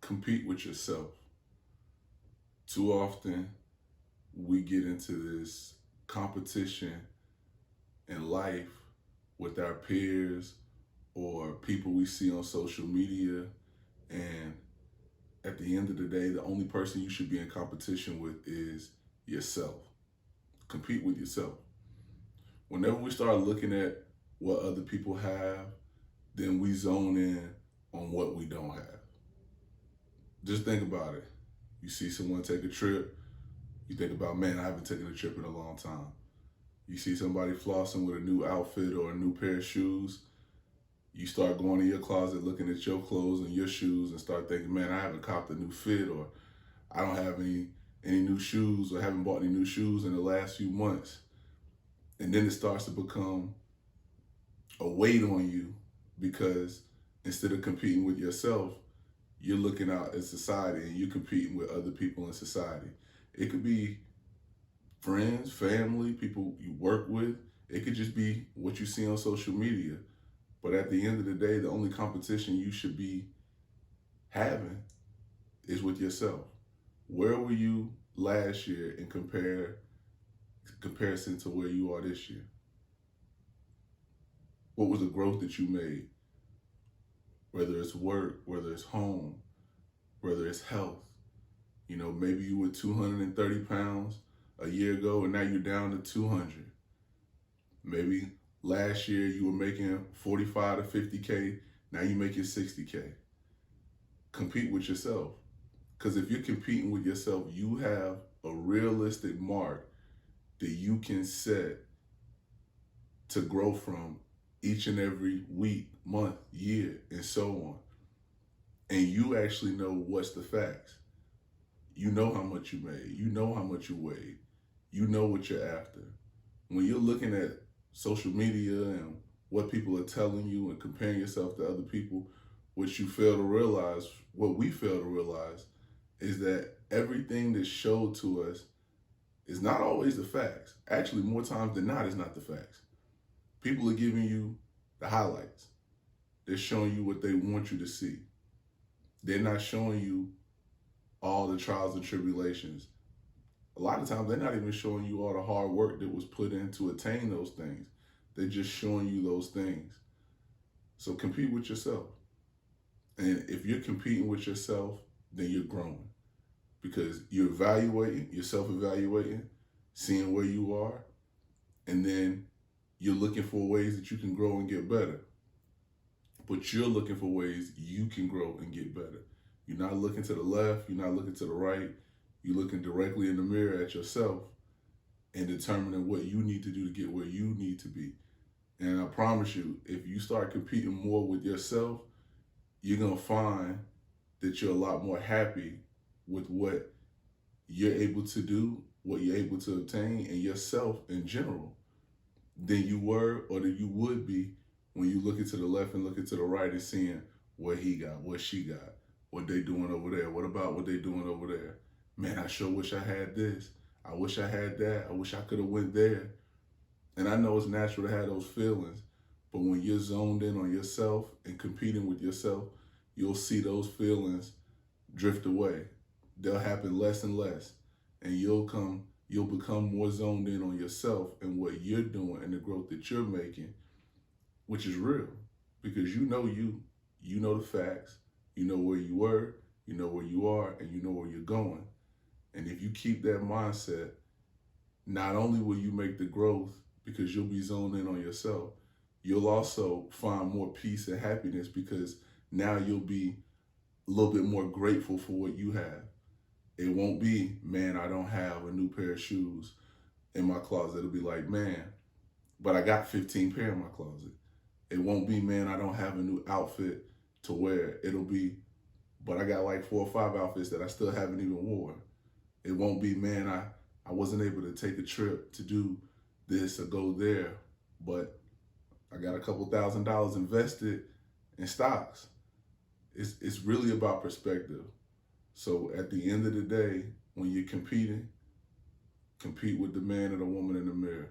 compete with yourself. Too often, we get into this competition in life with our peers or people we see on social media. And at the end of the day, the only person you should be in competition with is yourself. Compete with yourself. Whenever we start looking at what other people have, then we zone in on what we don't have. Just think about it. You see someone take a trip, you think about, man, I haven't taken a trip in a long time. You see somebody flossing with a new outfit or a new pair of shoes, you start going in your closet looking at your clothes and your shoes and start thinking, man, I haven't copped a new fit, or I don't have any new shoes, or haven't bought any new shoes in the last few months. And then it starts to become a weight on you because instead of competing with yourself, you're looking out at society and you're competing with other people in society. It could be friends, family, people you work with. It could just be what you see on social media. But at the end of the day, the only competition you should be having is with yourself. Where were you last year in comparison to where you are this year? What was the growth that you made? Whether it's work, whether it's home, whether it's health. You know, maybe you were 230 pounds a year ago and now you're down to 200. Maybe last year you were making 45 to 50K, now you're making 60K. Compete with yourself. Because if you're competing with yourself, you have a realistic mark that you can set to grow from each and every week, month, year, and so on. And you actually know what's the facts. You know how much you made. You know how much you weighed. You know what you're after. When you're looking at social media and what people are telling you and comparing yourself to other people, what you fail to realize, what we fail to realize, is that everything that's showed to us is not always the facts. Actually, more times than not, it's not the facts. People are giving you the highlights. They're showing you what they want you to see. They're not showing you all the trials and tribulations. A lot of times, they're not even showing you all the hard work that was put in to attain those things. They're just showing you those things. So compete with yourself. And if you're competing with yourself, then you're growing. Because you're evaluating, you're self-evaluating, seeing where you are, and then you're looking for ways that you can grow and get better. But you're looking for ways you can grow and get better. You're not looking to the left, you're not looking to the right, you're looking directly in the mirror at yourself and determining what you need to do to get where you need to be. And I promise you, if you start competing more with yourself, you're gonna find that you're a lot more happy with what you're able to do, what you're able to obtain, and yourself in general than you were or that you would be when you looking to the left and looking to the right and seeing what he got, what she got, what they doing over there. What about what they doing over there? Man, I sure wish I had this. I wish I had that. I wish I could have went there. And I know it's natural to have those feelings, but when you're zoned in on yourself and competing with yourself, you'll see those feelings drift away. They'll happen less and less, and you'll become more zoned in on yourself and what you're doing and the growth that you're making, which is real, because you know the facts, you know where you were, you know where you are, and you know where you're going. And if you keep that mindset, not only will you make the growth because you'll be zoned in on yourself, you'll also find more peace and happiness because now you'll be a little bit more grateful for what you have. It won't be, man, I don't have a new pair of shoes in my closet. It'll be like, man, but I got 15 pair in my closet. It won't be, man, I don't have a new outfit to wear. It'll be, but I got like 4 or 5 outfits that I still haven't even worn. It won't be, man, I wasn't able to take a trip to do this or go there, but I got a couple $1,000 invested in stocks. It's really about perspective. So at the end of the day, when you're competing, compete with the man or the woman in the mirror.